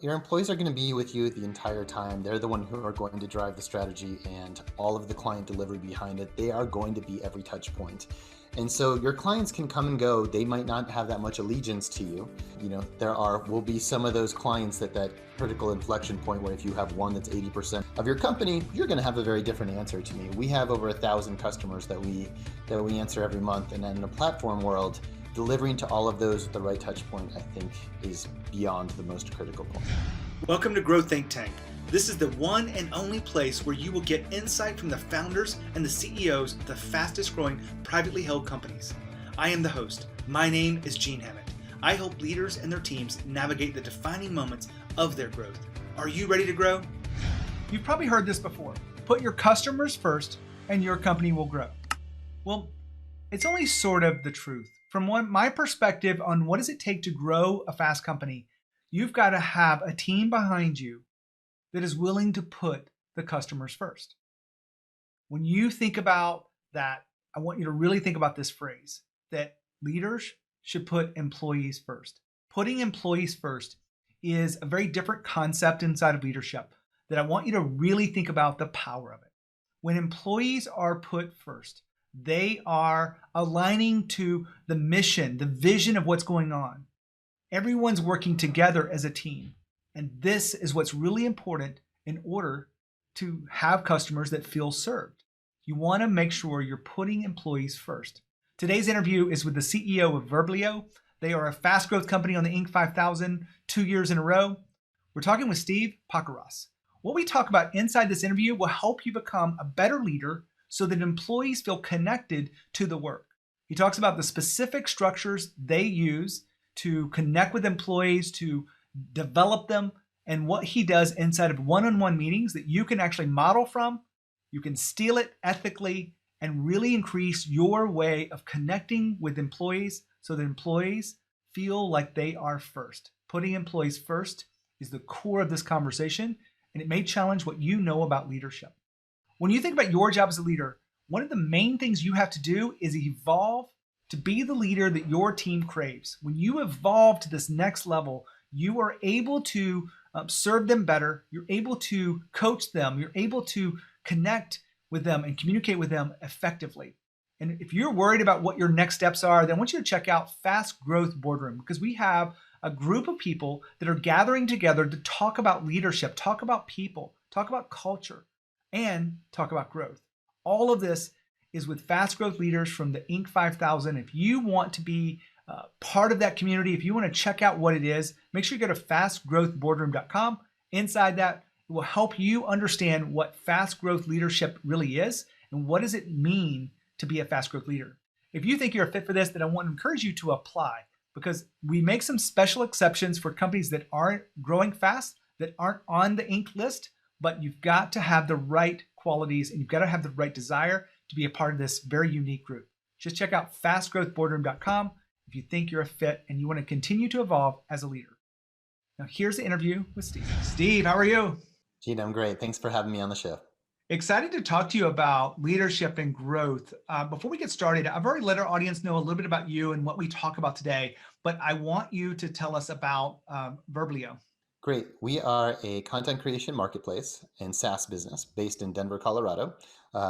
Your employees are going to be with you the entire time. They're the one who are going to drive the strategy and all of the client delivery behind it. They are going to be every touch point. And so your clients can come and go. They might not have that much allegiance to you. Will be some of those clients that critical inflection point where if you have one that's 80% of your company, you're going to have a very different answer to me. We have over 1,000 customers that we answer every month. And then in a platform world, delivering to all of those at the right touch point, I think, is beyond the most critical point. Welcome to Grow Think Tank. This is the one and only place where you will get insight from the founders and the CEOs of the fastest growing privately held companies. I am the host. My name is Gene Hammett. I help leaders and their teams navigate the defining moments of their growth. Are you ready to grow? You've probably heard this before. Put your customers first and your company will grow. Well, it's only sort of the truth. From my perspective on what does it take to grow a fast company, you've got to have a team behind you that is willing to put the customers first. When you think about that, I want you to really think about this phrase, that leaders should put employees first. Putting employees first is a very different concept inside of leadership that I want you to really think about the power of it. When employees are put first, they are aligning to the mission, the vision of what's going on. Everyone's working together as a team. And this is what's really important in order to have customers that feel served. You want to make sure you're putting employees first. Today's interview is with the CEO of Verblio. They are a fast growth company on the Inc. 5000 2 years in a row. We're talking with Steve Pockross. What we talk about inside this interview will help you become a better leader so that employees feel connected to the work. He talks about the specific structures they use to connect with employees, to develop them, and what he does inside of one-on-one meetings that you can actually model from. You can steal it ethically and really increase your way of connecting with employees so that employees feel like they are first. Putting employees first is the core of this conversation, and it may challenge what you know about leadership. When you think about your job as a leader, one of the main things you have to do is evolve to be the leader that your team craves. When you evolve to this next level, you are able to serve them better. You're able to coach them. You're able to connect with them and communicate with them effectively. And if you're worried about what your next steps are, then I want you to check out Fast Growth Boardroom, because we have a group of people that are gathering together to talk about leadership, talk about people, talk about culture, and talk about growth. All of this is with fast growth leaders from the Inc. 5000. If you want to be part of that community, if you want to check out what it is, make sure you go to fastgrowthboardroom.com. Inside that, it will help you understand what fast growth leadership really is and what does it mean to be a fast growth leader. If you think you're a fit for this, then I want to encourage you to apply, because we make some special exceptions for companies that aren't growing fast, that aren't on the Inc. list, but you've got to have the right qualities and you've got to have the right desire to be a part of this very unique group. Just check out fastgrowthboardroom.com if you think you're a fit and you want to continue to evolve as a leader. Now here's the interview with Steve. Steve, how are you? Gene, I'm great. Thanks for having me on the show. Excited to talk to you about leadership and growth. Before we get started, I've already let our audience know a little bit about you and what we talk about today, but I want you to tell us about Verblio. Great. We are a content creation marketplace and SaaS business based in Denver, Colorado.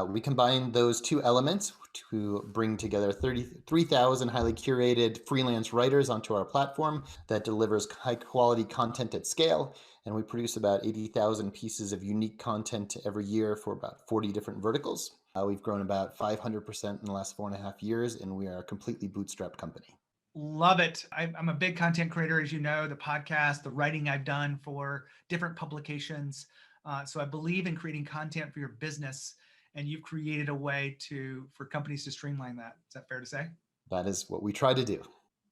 We combine those two elements to bring together 33,000 highly curated freelance writers onto our platform that delivers high quality content at scale. And we produce about 80,000 pieces of unique content every year for about 40 different verticals. We've grown about 500% in the last 4.5 years, and we are a completely bootstrapped company. Love it. I'm a big content creator, as you know, the podcast, the writing I've done for different publications. So I believe in creating content for your business, and you've created a way for companies to streamline that. Is that fair to say? That is what we try to do.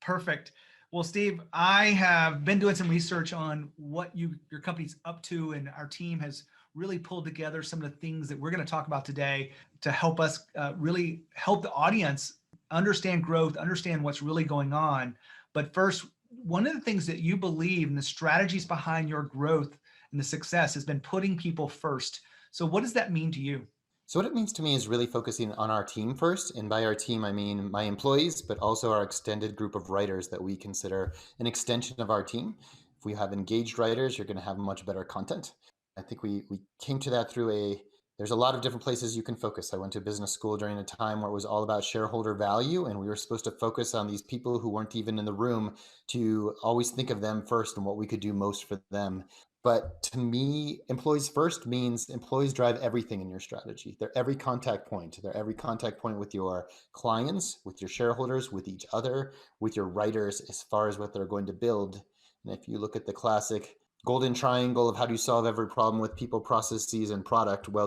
Perfect. Well, Steve, I have been doing some research on what your company's up to, and our team has really pulled together some of the things that we're going to talk about today to help us really help the audience understand growth, understand what's really going on. But first, one of the things that you believe and the strategies behind your growth and the success has been putting people first. So what does that mean to you? So what it means to me is really focusing on our team first. And by our team, I mean my employees, but also our extended group of writers that we consider an extension of our team. If we have engaged writers, you're going to have much better content. I think we came to that through there's a lot of different places you can focus. I went to business school during a time where it was all about shareholder value, and we were supposed to focus on these people who weren't even in the room to always think of them first and what we could do most for them. But to me, employees first means employees drive everything in your strategy. They're every contact point. They're every contact point with your clients, with your shareholders, with each other, with your writers, as far as what they're going to build. And if you look at the classic golden triangle of how do you solve every problem with people, processes, and product, well,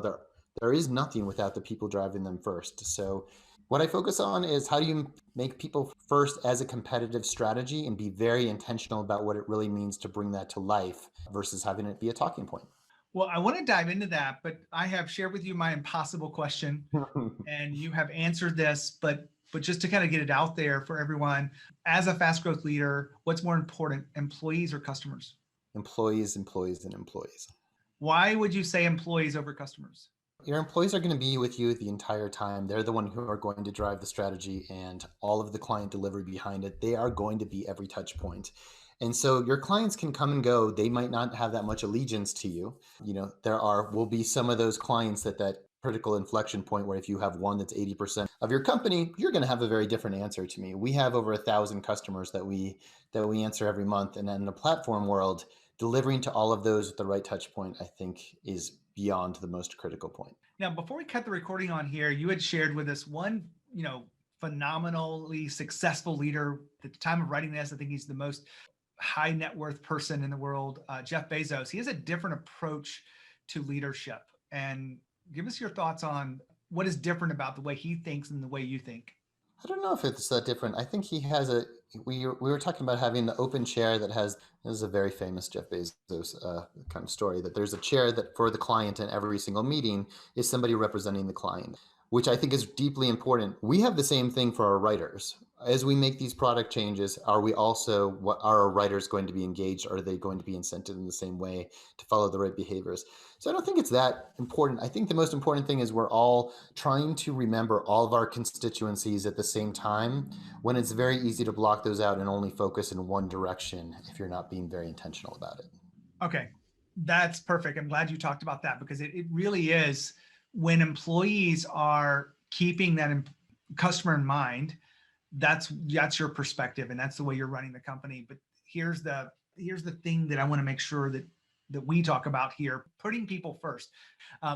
there is nothing without the people driving them first. So what I focus on is how do you make people first as a competitive strategy and be very intentional about what it really means to bring that to life versus having it be a talking point. Well, I want to dive into that, but I have shared with you my impossible question, and you have answered this, but just to kind of get it out there for everyone, as a fast growth leader, what's more important, employees or customers? Employees, employees, and employees. Why would you say employees over customers? Your employees are going to be with you the entire time. They're the one who are going to drive the strategy and all of the client delivery behind it. They are going to be every touch point. And so your clients can come and go. They might not have that much allegiance to you. Will be some of those clients that critical inflection point where if you have one that's 80% of your company, you're going to have a very different answer to me. We have over 1,000 customers that we answer every month. And in the platform world, delivering to all of those with the right touch point, I think, is beyond the most critical point. Now, before we cut the recording on here, you had shared with us one, phenomenally successful leader at the time of writing this. I think he's the most high net worth person in the world, Jeff Bezos. He has a different approach to leadership. And give us your thoughts on what is different about the way he thinks and the way you think. I don't know if it's that different. I think he has we were talking about having the open chair that has, this is a very famous Jeff Bezos kind of story, that there's a chair that for the client in every single meeting is somebody representing the client, which I think is deeply important. We have the same thing for our writers. As we make these product changes, are our writers going to be engaged? Are they going to be incented in the same way to follow the right behaviors? So I don't think it's that important. I think the most important thing is we're all trying to remember all of our constituencies at the same time, when it's very easy to block those out and only focus in one direction if you're not being very intentional about it. Okay, that's perfect. I'm glad you talked about that, because it really is, when employees are keeping that customer in mind, that's your perspective, and that's the way you're running the company. But here's the thing that I want to make sure that we talk about here: putting people first.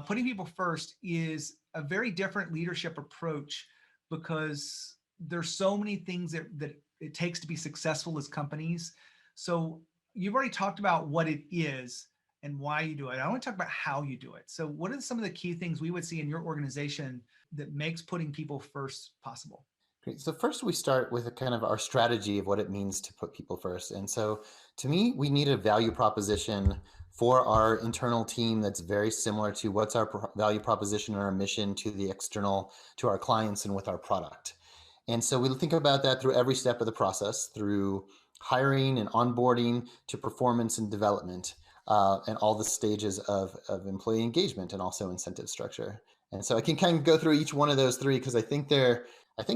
Putting people first is a very different leadership approach, because there's so many things that it takes to be successful as companies. So you've already talked about what it is and why you do it. I want to talk about how you do it. So what are some of the key things we would see in your organization that makes putting people first possible? Great. So first we start with a kind of our strategy of what it means to put people first. And so to me, we need a value proposition for our internal team that's very similar to what's our value proposition and our mission to the external, to our clients and with our product. And so we'll think about that through every step of the process, through hiring and onboarding to performance and development, and all the stages of employee engagement and also incentive structure. And so I can kind of go through each one of those three, because I think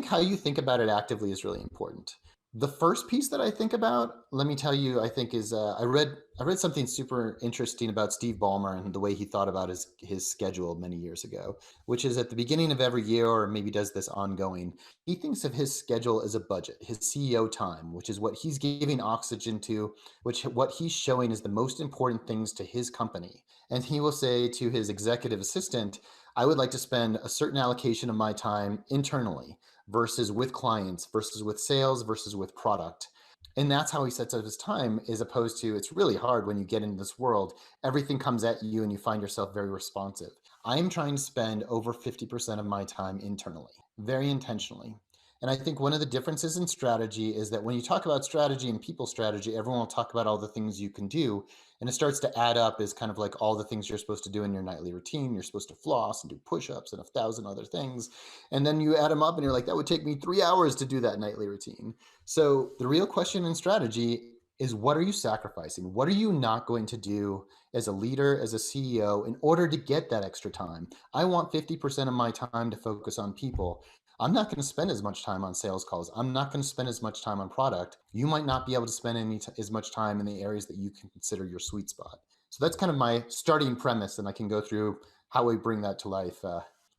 how you think about it actively is really important. The first piece that I think about, let me tell you, I think is I read something super interesting about Steve Ballmer and the way he thought about his schedule many years ago, which is at the beginning of every year, or maybe does this ongoing, he thinks of his schedule as a budget, his CEO time, which is what he's giving oxygen to, what he's showing is the most important things to his company. And he will say to his executive assistant, I would like to spend a certain allocation of my time internally versus with clients, versus with sales, versus with product. And that's how he sets up his time, as opposed to, it's really hard when you get into this world, everything comes at you and you find yourself very responsive. I am trying to spend over 50% of my time internally, very intentionally. And I think one of the differences in strategy is that when you talk about strategy and people strategy, everyone will talk about all the things you can do. And it starts to add up as kind of like all the things you're supposed to do in your nightly routine. You're supposed to floss and do push-ups and 1,000 other things. And then you add them up and you're like, that would take me 3 hours to do that nightly routine. So the real question in strategy is, what are you sacrificing? What are you not going to do as a leader, as a CEO, in order to get that extra time? I want 50% of my time to focus on people. I'm not going to spend as much time on sales calls. I'm not going to spend as much time on product. You might not be able to spend as much time in the areas that you can consider your sweet spot. So that's kind of my starting premise, and I can go through how we bring that to life,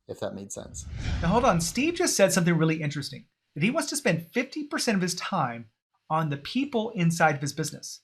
if that made sense. Now, hold on. Steve just said something really interesting, that he wants to spend 50% of his time on the people inside of his business.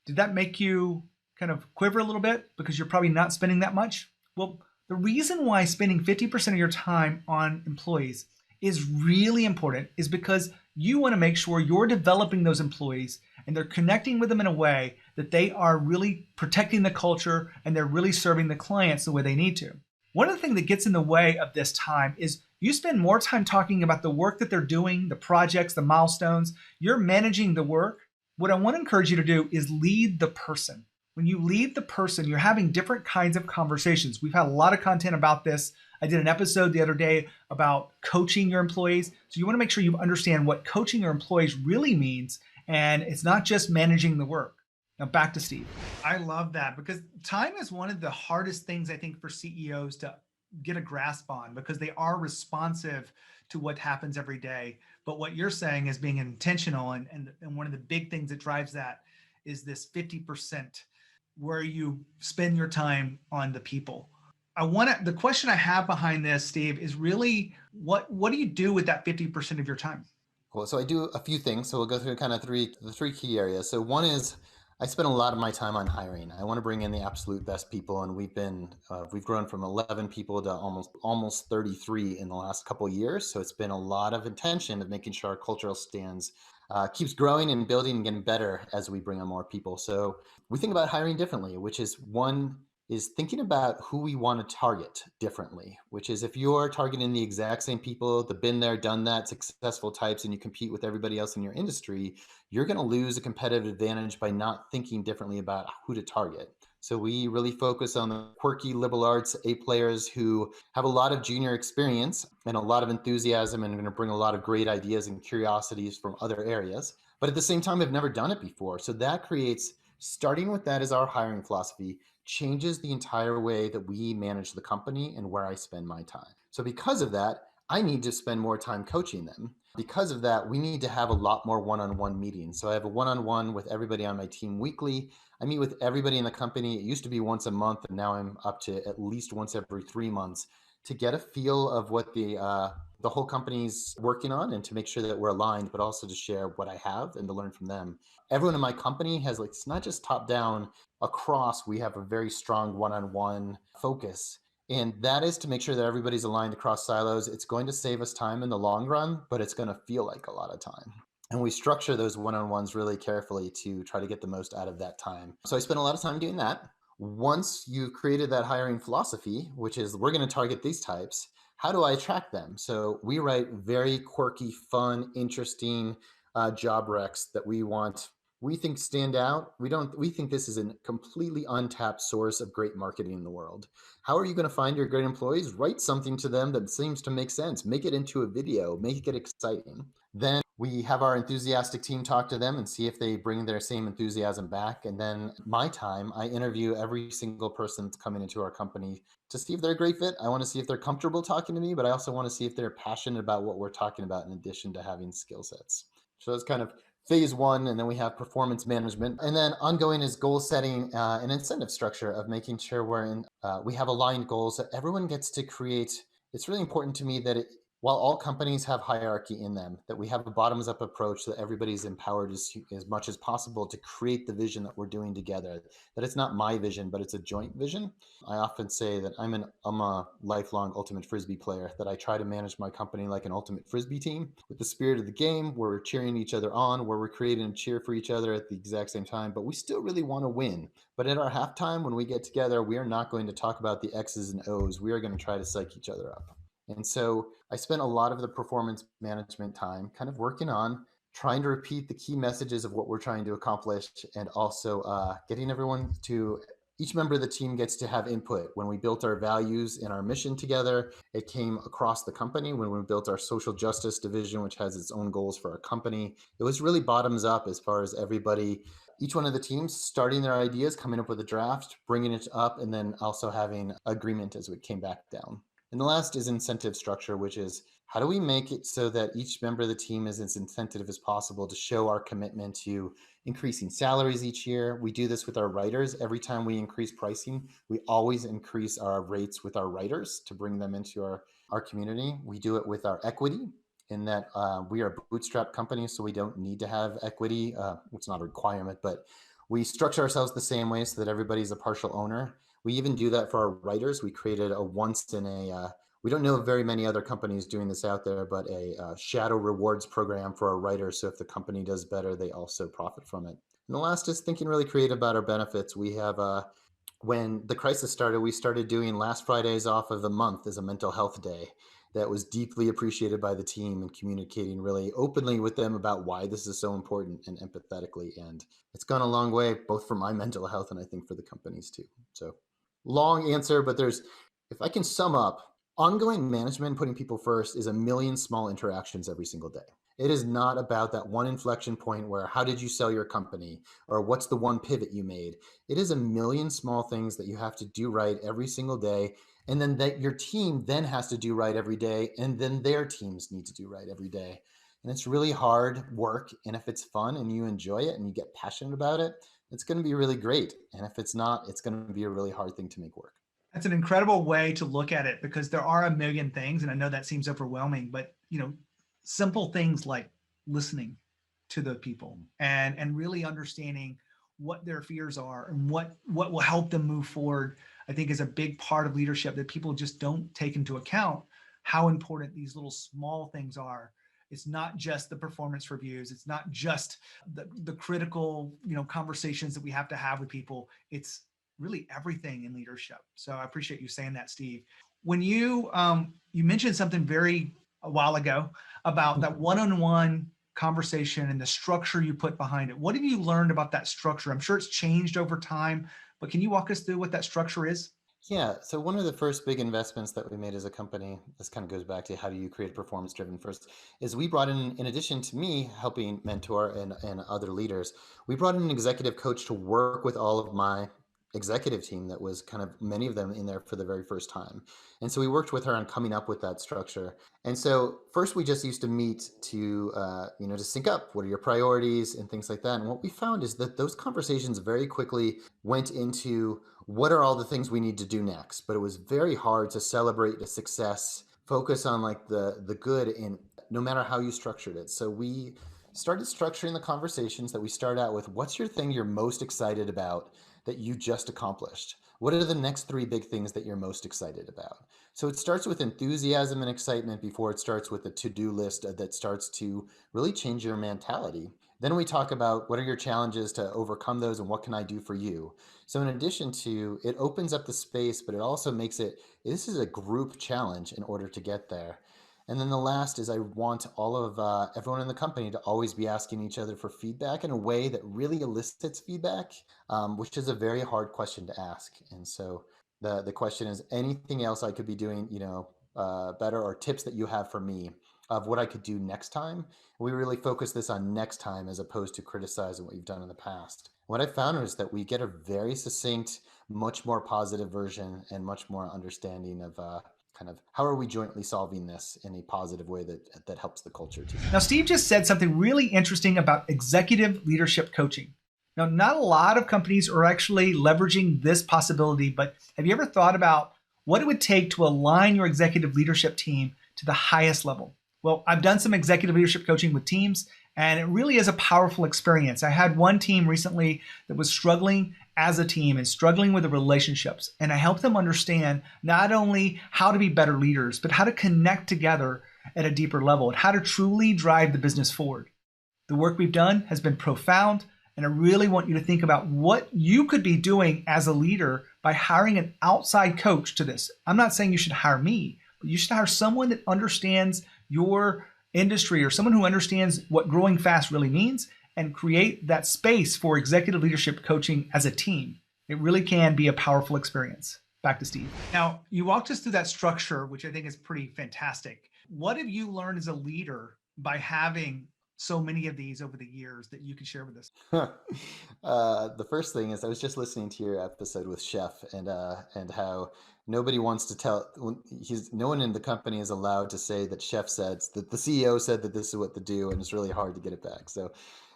Did that make you kind of quiver a little bit because you're probably not spending that much? Well, the reason why spending 50% of your time on employees is really important is because you want to make sure you're developing those employees and they're connecting with them in a way that they are really protecting the culture and they're really serving the clients the way they need to. One of the things that gets in the way of this time is you spend more time talking about the work that they're doing, the projects, the milestones. You're managing the work. What I want to encourage you to do is lead the person. When you lead the person, you're having different kinds of conversations. We've had a lot of content about this. I did an episode the other day about coaching your employees. So you want to make sure you understand what coaching your employees really means, and it's not just managing the work. Now back to Steve. I love that because time is one of the hardest things I think for CEOs to get a grasp on because they are responsive to what happens every day. But what you're saying is being intentional, and one of the big things that drives that is this 50% where you spend your time on the people. The question I have behind this, Steve, is really what do you do with that 50% of your time? Cool. So I do a few things. So we'll go through kind of the three key areas. So one is I spend a lot of my time on hiring. I want to bring in the absolute best people, and we've grown from 11 people to almost 33 in the last couple of years. So it's been a lot of intention of making sure our cultural stands keeps growing and building and getting better as we bring on more people. So we think about hiring differently, which is one is thinking about who we want to target differently, which is if you're targeting the exact same people, the been there, done that, successful types, and you compete with everybody else in your industry, you're going to lose a competitive advantage by not thinking differently about who to target. So we really focus on the quirky liberal arts A players who have a lot of junior experience and a lot of enthusiasm and are going to bring a lot of great ideas and curiosities from other areas, but at the same time have never done it before. So that creates, starting with that as our hiring philosophy, changes the entire way that we manage the company and where I spend my time. So because of that, I need to spend more time coaching them. Because of that, we need to have a lot more one-on-one meetings. So I have a one-on-one with everybody on my team weekly. I meet with everybody in the company. It used to be once a month, and now I'm up to at least once every 3 months to get a feel of what the whole company's working on and to make sure that we're aligned, but also to share what I have and to learn from them. Everyone in my company has, like, it's not just top down. Across, we have a very strong one-on-one focus. And that is to make sure that everybody's aligned across silos. It's going to save us time in the long run, but it's going to feel like a lot of time. And we structure those one-on-ones really carefully to try to get the most out of that time. So I spend a lot of time doing that. Once you've created that hiring philosophy, which is we're going to target these types, how do I attract them? So we write very quirky, fun, interesting job recs that we think stand out. We think this is a completely untapped source of great marketing in the world. How are you going to find your great employees? Write something to them that seems to make sense. Make it into a video, make it exciting. Then we have our enthusiastic team talk to them and see if they bring their same enthusiasm back. And then my time, I interview every single person that's coming into our company to see if they're a great fit. I want to see if they're comfortable talking to me, but I also want to see if they're passionate about what we're talking about in addition to having skill sets. So it's kind of phase one, and then we have performance management, and then ongoing is goal setting and incentive structure of making sure we have aligned goals that everyone gets to create. It's really important to me that while all companies have hierarchy in them, that we have a bottoms up approach that everybody's empowered as much as possible to create the vision that we're doing together, that it's not my vision, but it's a joint vision. I often say that I'm a lifelong ultimate Frisbee player, that I try to manage my company like an ultimate Frisbee team with the spirit of the game, where we're cheering each other on, where we're creating a cheer for each other at the exact same time, but we still really want to win. But at our halftime, when we get together, we are not going to talk about the X's and O's. We are going to try to psych each other up. And so I spent a lot of the performance management time kind of working on trying to repeat the key messages of what we're trying to accomplish, and also getting everyone to, each member of the team gets to have input. When we built our values and our mission together, it came across the company. When we built our social justice division, which has its own goals for our company, it was really bottoms up as far as everybody, each one of the teams starting their ideas, coming up with a draft, bringing it up, and then also having agreement as we came back down. And the last is incentive structure, which is how do we make it so that each member of the team is as incentive as possible to show our commitment to increasing salaries each year. We do this with our writers. Every time we increase pricing, we always increase our rates with our writers to bring them into our community. We do it with our equity in that we are a bootstrap company, so we don't need to have equity. It's not a requirement, but we structure ourselves the same way so that everybody's a partial owner. We even do that for our writers. We created a once in a we don't know of very many other companies doing this out there, but a shadow rewards program for our writers. So if the company does better, they also profit from it. And the last is thinking really creative about our benefits. We have when the crisis started, we started doing last Fridays off of the month as a mental health day. That was deeply appreciated by the team and communicating really openly with them about why this is so important and empathetically. And it's gone a long way, both for my mental health and I think for the companies too. So long answer, but if I can sum up, ongoing management, putting people first, is a million small interactions every single day. It is not about that one inflection point where how did you sell your company or what's the one pivot you made. It is a million small things that you have to do right every single day, and then that your team then has to do right every day, and then their teams need to do right every day. And it's really hard work, and if it's fun and you enjoy it and you get passionate about it, it's going to be really great. And if it's not, it's going to be a really hard thing to make work. That's an incredible way to look at it, because there are a million things, and I know that seems overwhelming, but simple things like listening to the people and really understanding what their fears are and what will help them move forward, I think is a big part of leadership that people just don't take into account, how important these little small things are. It's not just the performance reviews. It's not just the critical, conversations that we have to have with people. It's really everything in leadership. So I appreciate you saying that, Steve. When you mentioned something a while ago about that one-on-one conversation and the structure you put behind it. What have you learned about that structure? I'm sure it's changed over time, but can you walk us through what that structure is? Yeah, so one of the first big investments that we made as a company, this kind of goes back to how do you create performance driven first, is we brought in addition to me helping mentor and other leaders, we brought in an executive coach to work with all of my executive team that was kind of many of them in there for the very first time. And so we worked with her on coming up with that structure. And so first we just used to meet to, to sync up, what are your priorities and things like that. And what we found is that those conversations very quickly went into what are all the things we need to do next. But it was very hard to celebrate the success, focus on like the good in no matter how you structured it. So we started structuring the conversations that we start out with, what's your thing you're most excited about that you just accomplished? What are the next 3 big things that you're most excited about? So it starts with enthusiasm and excitement before it starts with a to-do list that starts to really change your mentality. Then we talk about what are your challenges to overcome those and what can I do for you? So in addition to, it opens up the space, but it also makes this is a group challenge in order to get there. And then the last is I want all of everyone in the company to always be asking each other for feedback in a way that really elicits feedback, which is a very hard question to ask. And so the question is anything else I could be doing, better, or tips that you have for me of what I could do next time. We really focus this on next time as opposed to criticizing what you've done in the past. What I found is that we get a very succinct, much more positive version and much more understanding of kind of how are we jointly solving this in a positive way that helps the culture too. Now, Steve just said something really interesting about executive leadership coaching. Now, not a lot of companies are actually leveraging this possibility, but have you ever thought about what it would take to align your executive leadership team to the highest level? Well, I've done some executive leadership coaching with teams, and it really is a powerful experience. I had one team recently that was struggling as a team and struggling with the relationships. And I helped them understand not only how to be better leaders, but how to connect together at a deeper level and how to truly drive the business forward. The work we've done has been profound, and I really want you to think about what you could be doing as a leader by hiring an outside coach to this. I'm not saying you should hire me, but you should hire someone that understands your industry or someone who understands what growing fast really means and create that space for executive leadership coaching as a team. It really can be a powerful experience. Back to Steve. Now, you walked us through that structure, which I think is pretty fantastic. What have you learned as a leader by having so many of these over the years that you can share with us? The first thing is I was just listening to your episode with Chef and how nobody wants to tell no one in the company is allowed to say that Chef said that the CEO said that this is what to do, and it's really hard to get it back. So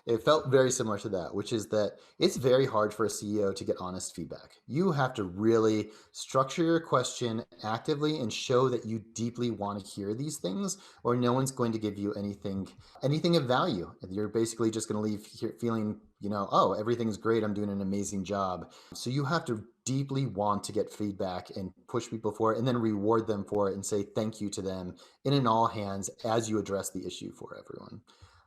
it felt very similar to that, which is that it's very hard for a CEO to get honest feedback. You have to really structure your question actively and show that you deeply want to hear these things, or no one's going to give you anything of value. You're basically just going to leave here feeling, oh, everything's great, I'm doing an amazing job. So you have to deeply want to get feedback and push people for it, and then reward them for it and say thank you to them in an all hands as you address the issue for everyone.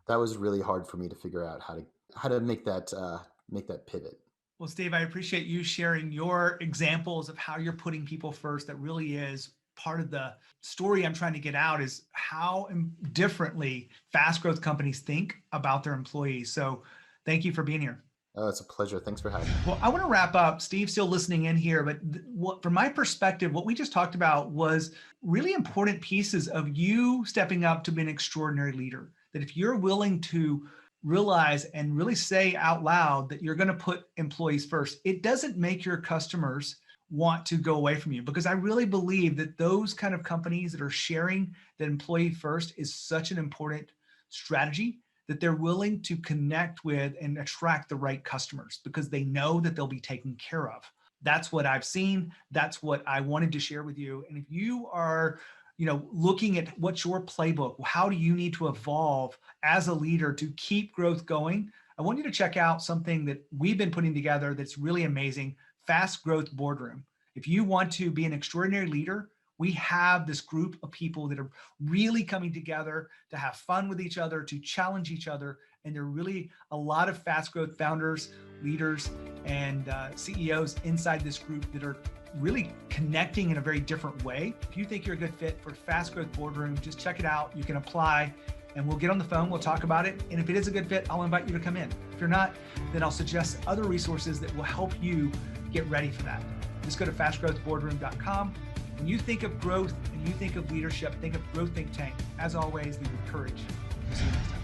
That was really hard for me to figure out how to make that pivot. Well, Steve, I appreciate you sharing your examples of how you're putting people first. That really is part of the story I'm trying to get out, is how differently fast growth companies think about their employees. So thank you for being here. Oh, it's a pleasure. Thanks for having me. Well, I want to wrap up. Steve's still listening in here, but from my perspective, what we just talked about was really important pieces of you stepping up to be an extraordinary leader. That if you're willing to realize and really say out loud that you're going to put employees first, it doesn't make your customers want to go away from you, because I really believe that those kind of companies that are sharing that employee first is such an important strategy, that they're willing to connect with and attract the right customers because they know that they'll be taken care of. That's what I've seen. That's what I wanted to share with you. And if you are looking at what's your playbook, how do you need to evolve as a leader to keep growth going, I want you to check out something that we've been putting together that's really amazing, Fast Growth Boardroom. If you want to be an extraordinary leader, we have this group of people that are really coming together to have fun with each other, to challenge each other. And there are really a lot of fast growth founders, leaders, and CEOs inside this group that are really connecting in a very different way. If you think you're a good fit for Fast Growth Boardroom, just check it out. You can apply and we'll get on the phone. We'll talk about it. And if it is a good fit, I'll invite you to come in. If you're not, then I'll suggest other resources that will help you get ready for that. Just go to fastgrowthboardroom.com. When you think of growth and you think of leadership, think of Growth Think Tank. As always, we encourage. See you next time.